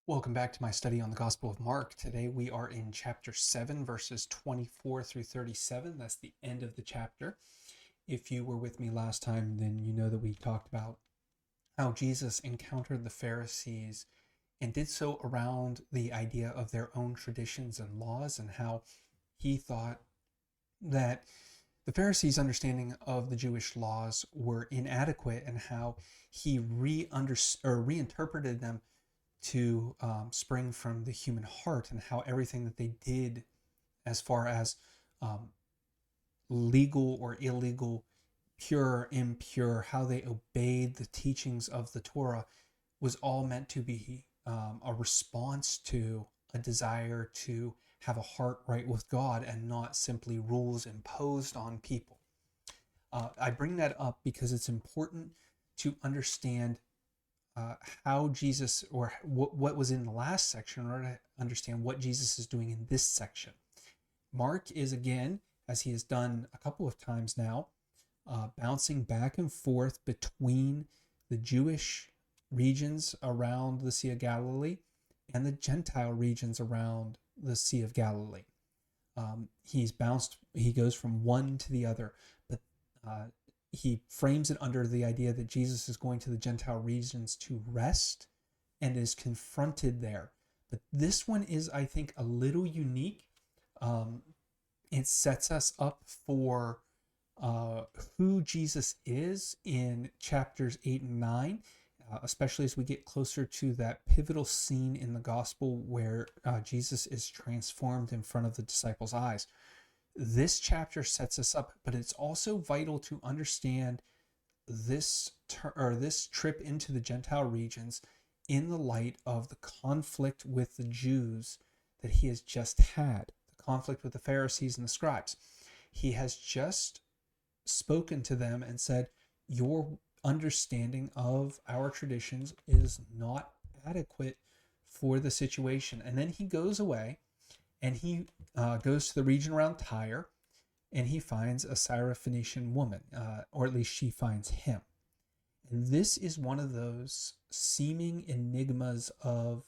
Welcome back to my study on the Gospel of Mark. Today we are in chapter 7, verses 24 through 37. That's the end of the chapter. If you were with me last time, then you know that we talked about how Jesus encountered the Pharisees and did so around the idea of their own traditions and laws, and how he thought that the Pharisees' understanding of the Jewish laws were inadequate, and how he reinterpreted them to spring from the human heart, and how everything that they did as far as um, legal or illegal, pure or impure, how they obeyed the teachings of the Torah was all meant to be a response to a desire to have a heart right with God, and not simply rules imposed on people. I bring that up because it's important to understand uh, how Jesus, or what was in the last section, in order to understand what Jesus is doing in this section. Mark is, again, as he has done a couple of times now, bouncing back and forth between the Jewish regions around the Sea of Galilee and the Gentile regions around the Sea of Galilee. He goes from one to the other, but uh, he frames it under the idea that Jesus is going to the Gentile regions to rest and is confronted there. But this one is, I think, a little unique. Um, it sets us up for uh, who Jesus is in chapters 8 and 9, especially as we get closer to that pivotal scene in the gospel where Jesus is transformed in front of the disciples' eyes. This chapter sets us up, but it's also vital to understand this trip into the Gentile regions in the light of the conflict with the Jews that he has just had, the conflict with the Pharisees and the scribes. He has just spoken to them and said, your understanding of our traditions is not adequate for the situation. And then he goes away, and he goes to the region around Tyre, and he finds a Syrophoenician woman, or at least she finds him. And this is one of those seeming enigmas of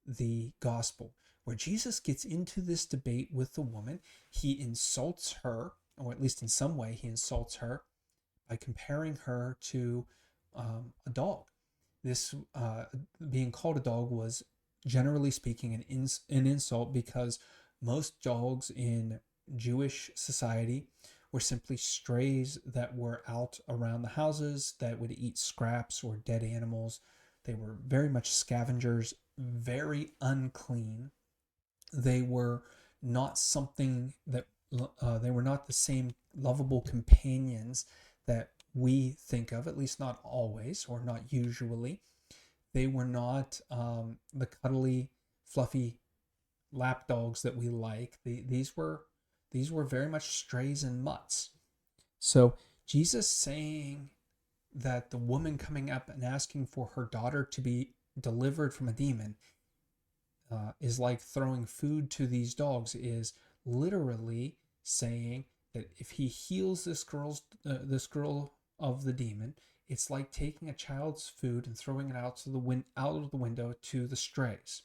the gospel, where Jesus gets into this debate with the woman. He insults her, or at least in some way, he insults her by comparing her to a dog. This being called a dog was, generally speaking, an insult, because most dogs in Jewish society were simply strays that were out around the houses that would eat scraps or dead animals. They were very much scavengers, very unclean. They were not something that they were not the same lovable companions that we think of, at least not always, or not usually. They were not the cuddly, fluffy lap dogs that we like. These were very much strays and mutts. So Jesus saying that the woman coming up and asking for her daughter to be delivered from a demon is like throwing food to these dogs, is literally saying that if he heals this girl of the demon, it's like taking a child's food and throwing it out of the window to the strays.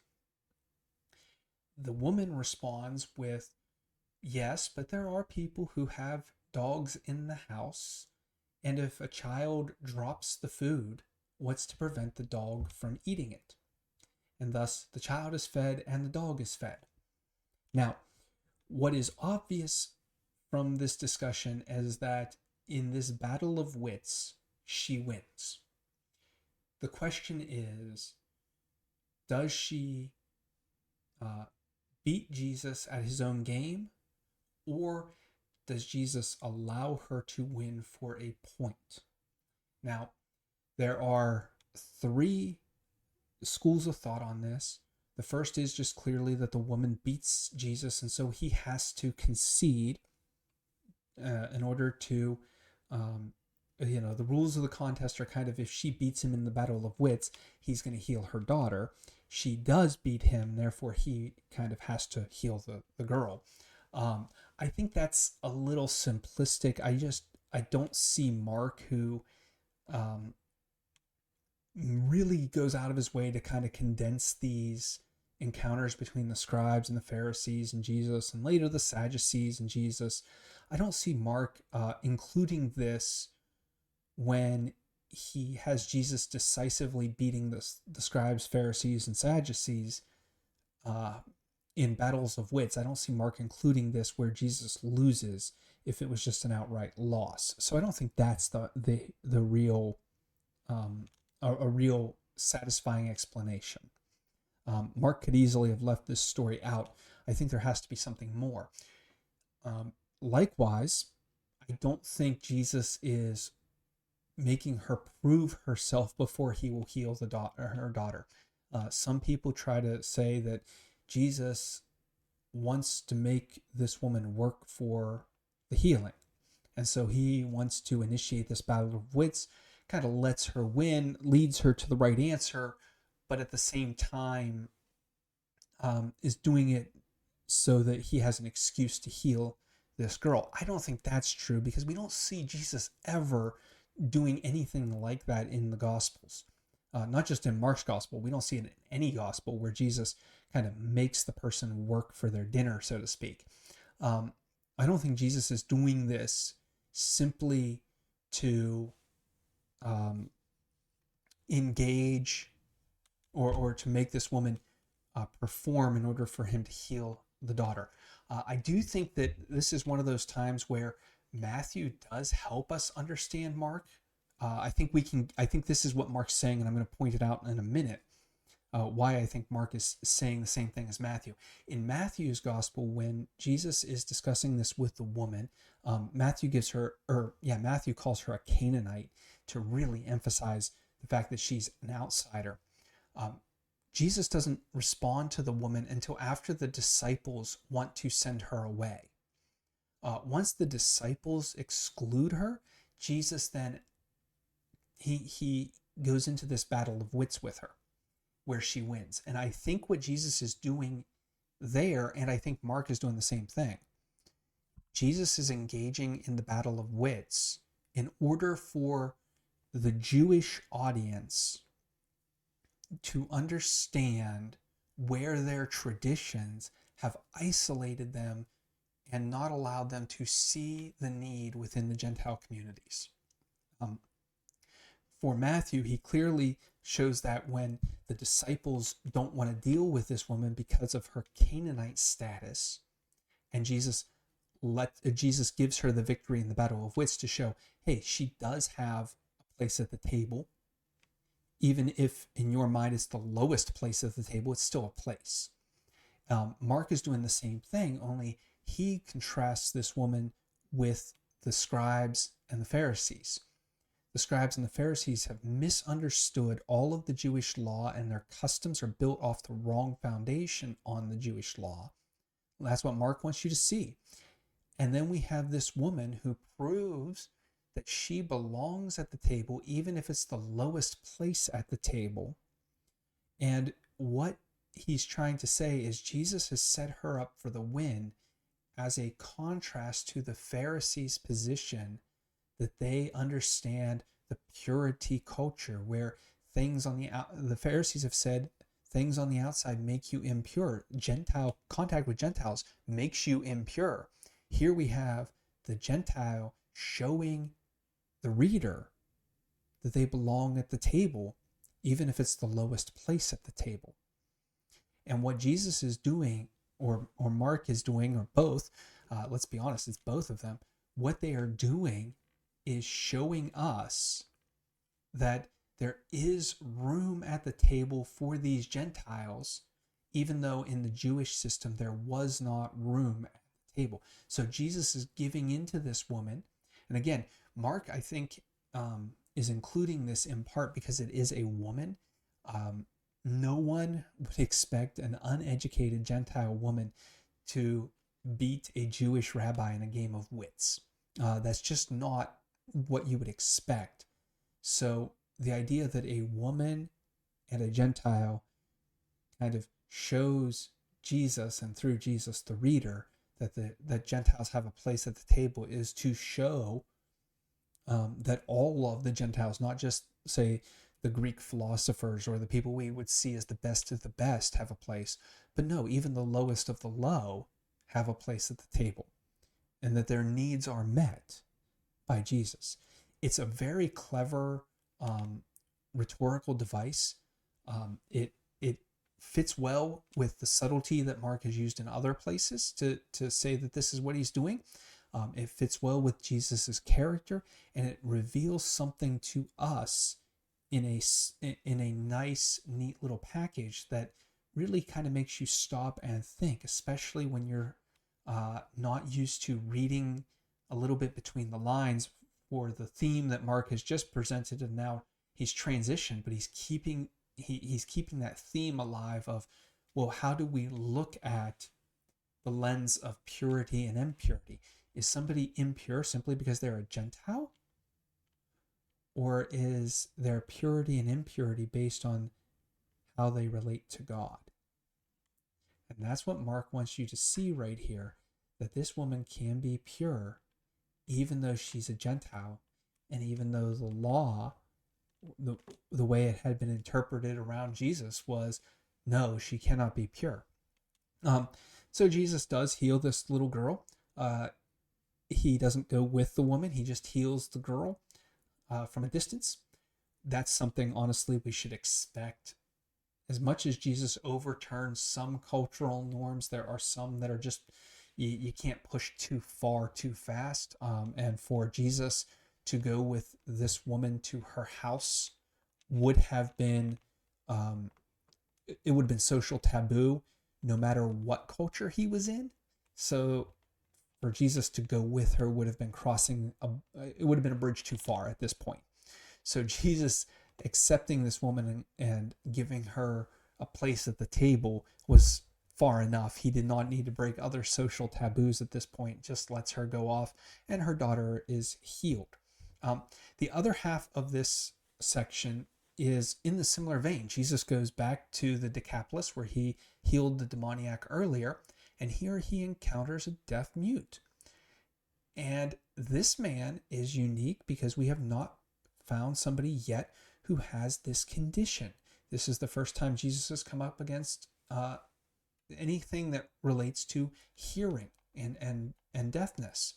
The woman responds with, yes, but there are people who have dogs in the house, and if a child drops the food, what's to prevent the dog from eating it? And thus the child is fed and the dog is fed. Now, what is obvious from this discussion is that in this battle of wits, she wins. The question is, does she uh, beat Jesus at his own game, or does Jesus allow her to win for a point? Now, there are three schools of thought on this. The first is just clearly that the woman beats Jesus, and so he has to concede in order to, the rules of the contest are kind of, if she beats him in the battle of wits, he's going to heal her daughter. She does beat him, therefore he kind of has to heal the girl. I think that's a little simplistic. I don't see Mark, who um, really goes out of his way to kind of condense these encounters between the scribes and the Pharisees and Jesus, and later the Sadducees and Jesus. I don't see Mark including this when he has Jesus decisively beating the scribes, Pharisees, and Sadducees uh, in battles of wits. I don't see Mark including this where Jesus loses if it was just an outright loss. So I don't think that's the real a real satisfying explanation. Mark could easily have left this story out. I think there has to be something more. Likewise, I don't think Jesus is making her prove herself before he will heal her daughter. Some people try to say that Jesus wants to make this woman work for the healing. And so he wants to initiate this battle of wits, kind of lets her win, leads her to the right answer, but at the same time is doing it so that he has an excuse to heal this girl. I don't think that's true because we don't see Jesus ever doing anything like that in the Gospels. Not just in Mark's Gospel, we don't see it in any Gospel where Jesus kind of makes the person work for their dinner, so to speak. I don't think Jesus is doing this simply to engage or to make this woman perform in order for him to heal the daughter. I do think that this is one of those times where Matthew does help us understand Mark. I think this is what Mark's saying, and I'm going to point it out in a minute. Why I think Mark is saying the same thing as Matthew. In Matthew's gospel, when Jesus is discussing this with the woman, Matthew calls her a Canaanite to really emphasize the fact that she's an outsider. Jesus doesn't respond to the woman until after the disciples want to send her away. Once the disciples exclude her, Jesus then he goes into this battle of wits with her, where she wins. And I think what Jesus is doing there, and I think Mark is doing the same thing, Jesus is engaging in the battle of wits in order for the Jewish audience to understand where their traditions have isolated them and not allowed them to see the need within the Gentile communities. For Matthew, he clearly shows that when the disciples don't want to deal with this woman because of her Canaanite status, and Jesus gives her the victory in the battle of wits to show, hey, she does have a place at the table. Even if in your mind it's the lowest place at the table, it's still a place. Mark is doing the same thing, only he contrasts this woman with the scribes and the Pharisees. The scribes and the Pharisees have misunderstood all of the Jewish law, and their customs are built off the wrong foundation on the Jewish law. That's what Mark wants you to see. And then we have this woman who proves that she belongs at the table, even if it's the lowest place at the table. And what he's trying to say is Jesus has set her up for the win as a contrast to the Pharisees' position that they understand the purity culture, where things on the Pharisees have said things on the outside make you impure. Gentile contact with Gentiles makes you impure. Here we have the Gentile showing the reader that they belong at the table, even if it's the lowest place at the table. And what Jesus is doing, or Mark is doing, or both, let's be honest, it's both of them, what they are doing is showing us that there is room at the table for these Gentiles, even though in the Jewish system there was not room at the table. So Jesus is giving into this woman. And again, Mark, I think, is including this in part because it is a woman. No one would expect an uneducated Gentile woman to beat a Jewish rabbi in a game of wits. That's just not what you would expect. So the idea that a woman and a Gentile kind of shows Jesus, and through Jesus the reader, that Gentiles have a place at the table is to show that all of the Gentiles, not just say the Greek philosophers or the people we would see as the best of the best have a place. But no, even the lowest of the low have a place at the table, and that their needs are met by Jesus. It's a very clever rhetorical device. It fits well with the subtlety that Mark has used in other places to say that this is what he's doing. It fits well with Jesus's character, and it reveals something to us in a nice, neat little package that really kind of makes you stop and think, especially when you're not used to reading a little bit between the lines for the theme that Mark has just presented, and now he's transitioned, but he's keeping that theme alive of, well, how do we look at the lens of purity and impurity? Is somebody impure simply because they're a Gentile? Or is their purity and impurity based on how they relate to God? And that's what Mark wants you to see right here, that this woman can be pure even though she's a Gentile, and even though the law, the way it had been interpreted around Jesus was, no, she cannot be pure. So Jesus does heal this little girl. He doesn't go with the woman. He just heals the girl from a distance. That's something, honestly, we should expect. As much as Jesus overturns some cultural norms, there are some that are just, you can't push too far too fast. And for Jesus to go with this woman to her house would have been, it would have been social taboo no matter what culture he was in. So for Jesus to go with her would have been it would have been a bridge too far at this point. So Jesus accepting this woman and giving her a place at the table was far enough. He did not need to break other social taboos at this point, just lets her go off, and her daughter is healed. The other half of this section is in the similar vein. Jesus goes back to the Decapolis where he healed the demoniac earlier, and here he encounters a deaf mute. And this man is unique because we have not found somebody yet who has this condition. This is the first time Jesus has come up against anything that relates to hearing and deafness.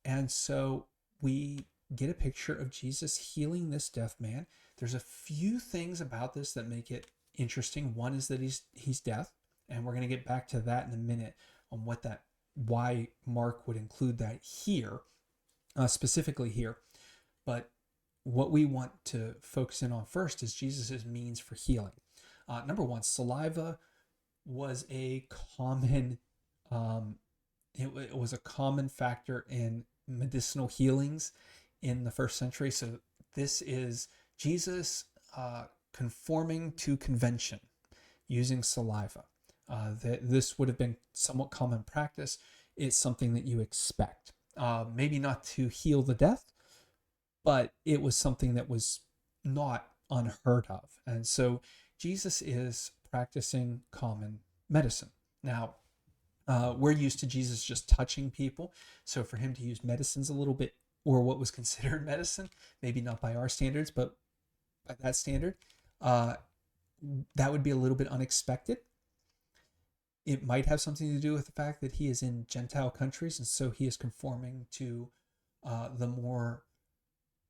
And so we get a picture of Jesus healing this deaf man. There's a few things about this that make it interesting. One is that he's deaf, and we're going to get back to that in a minute on why Mark would include that here, specifically here. But what we want to focus in on first is Jesus's means for healing. Number one, saliva was a common, it was a common factor in medicinal healings in the first century. So this is Jesus conforming to convention using saliva. This would have been somewhat common practice. It's something that you expect. Maybe not to heal the deaf, but it was something that was not unheard of. And so Jesus is practicing common medicine. Now, we're used to Jesus just touching people. So for him to use medicine's a little bit, or what was considered medicine, maybe not by our standards, but by that standard, that would be a little bit unexpected. It might have something to do with the fact that he is in Gentile countries, and so he is conforming to the more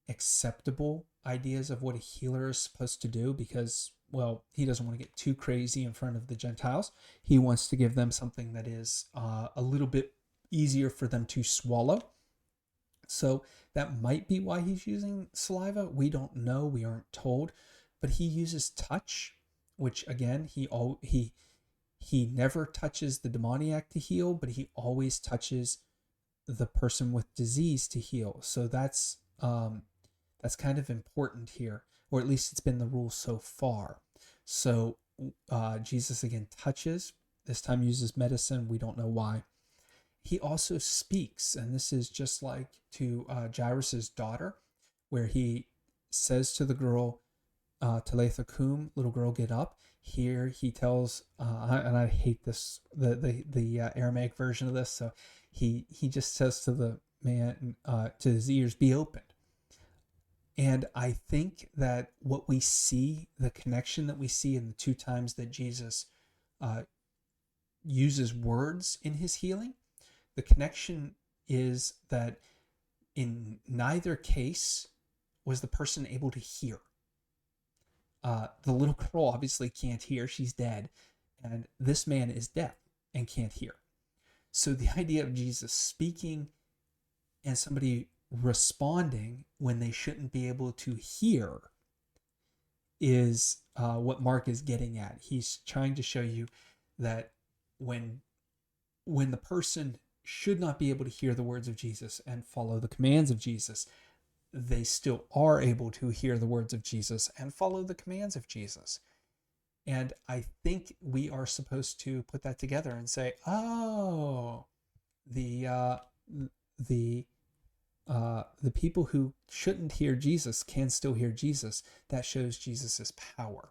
acceptable ideas of what a healer is supposed to do, because, well, he doesn't want to get too crazy in front of the Gentiles. He wants to give them something that is a little bit easier for them to swallow. So that might be why he's using saliva. We don't know. We aren't told. But he uses touch, which, again, he never touches the demoniac to heal, but he always touches the person with disease to heal. So that's kind of important here, or at least it's been the rule so far. So Jesus again touches, this time uses medicine. We don't know why. He also speaks, and this is just like to Jairus' daughter, where he says to the girl, Talitha cum, little girl, get up. Here he tells, and I hate this, the Aramaic version of this. So he just says to the man, to his ears, be opened. And I think that what we see, the connection that we see in the two times that Jesus uh, uses words in his healing, the connection is that in neither case was the person able to hear. The little girl obviously can't hear, she's dead, and this man is deaf and can't hear. So the idea of Jesus speaking and somebody responding when they shouldn't be able to hear is what Mark is getting at. He's trying to show you that when the person should not be able to hear the words of Jesus and follow the commands of Jesus, they still are able to hear the words of Jesus and follow the commands of Jesus. And I think we are supposed to put that together and say, oh, the people who shouldn't hear Jesus can still hear Jesus. That shows Jesus's power.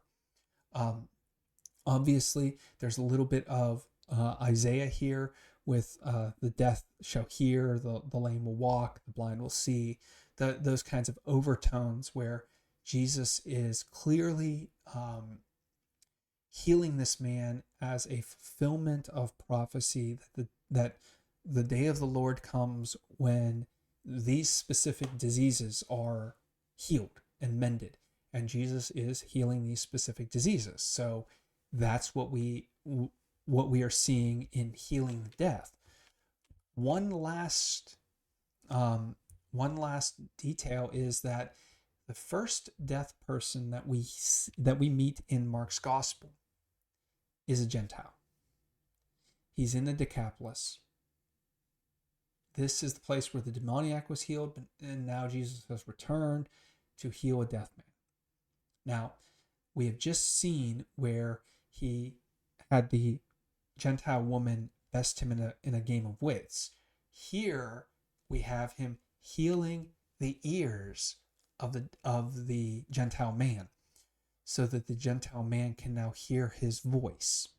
Obviously, there's a little bit of Isaiah here with the deaf shall hear, the lame will walk, the blind will see, those kinds of overtones where Jesus is clearly healing this man as a fulfillment of prophecy that the day of the Lord comes when these specific diseases are healed and mended, and Jesus is healing these specific diseases. So that's what we are seeing in healing the deaf. One last detail is that the first deaf person that we meet in Mark's gospel is a Gentile. He's in the Decapolis. This is the place where the demoniac was healed, and now Jesus has returned to heal a deaf man. Now, we have just seen where he had the Gentile woman best him in a game of wits. Here we have him healing the ears of the Gentile man, so that the Gentile man can now hear his voice.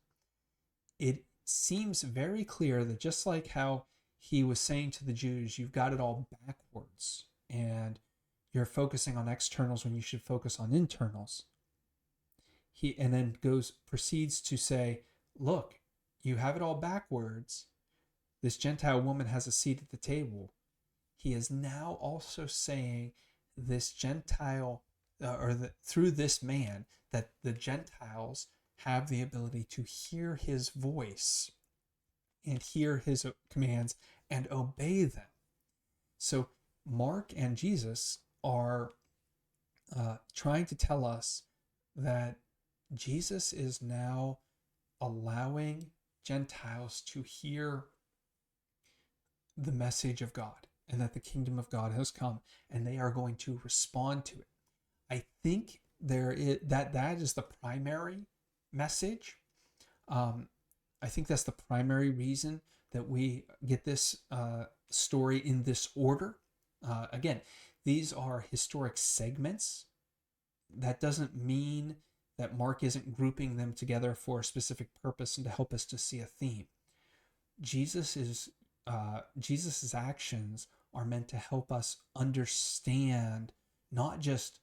It seems very clear that just like how he was saying to the Jews, you've got it all backwards, and you're focusing on externals when you should focus on internals. He and then proceeds to say, look, you have it all backwards. This Gentile woman has a seat at the table. He is now also saying this Gentile, through this man, that the Gentiles have the ability to hear his voice and hear his commands and obey them. So Mark and Jesus are trying to tell us that Jesus is now allowing Gentiles to hear the message of God, and that the kingdom of God has come, and they are going to respond to it. I think that is the primary message. I think that's the primary reason that we get this story in this order. Again, these are historic segments. That doesn't mean that Mark isn't grouping them together for a specific purpose and to help us to see a theme. Jesus's actions are meant to help us understand not just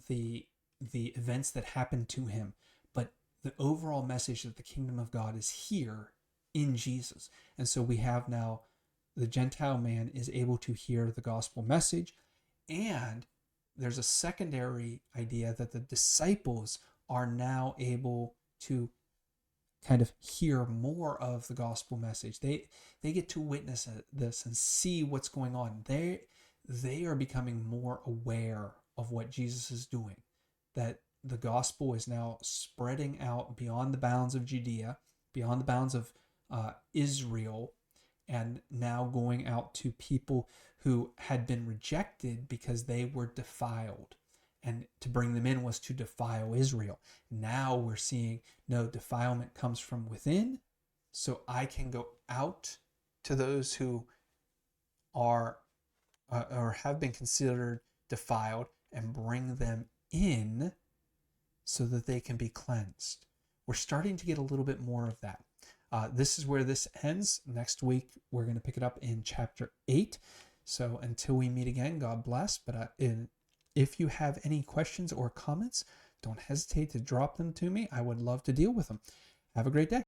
the events that happened to him, but the overall message that the kingdom of God is here in Jesus. And so we have now the Gentile man is able to hear the gospel message, and there's a secondary idea that the disciples are now able to kind of hear more of the gospel message. They get to witness this and see what's going on. They are becoming more aware of what Jesus is doing, that the gospel is now spreading out beyond the bounds of Judea, beyond the bounds of Israel, and now going out to people who had been rejected because they were defiled. And to bring them in was to defile Israel. Now we're seeing, no, defilement comes from within. So I can go out to those who are or have been considered defiled and bring them in so that they can be cleansed. We're starting to get a little bit more of that. This is where this ends. Next week, we're going to pick it up in chapter 8. So until we meet again, God bless. But If you have any questions or comments, don't hesitate to drop them to me. I would love to deal with them. Have a great day.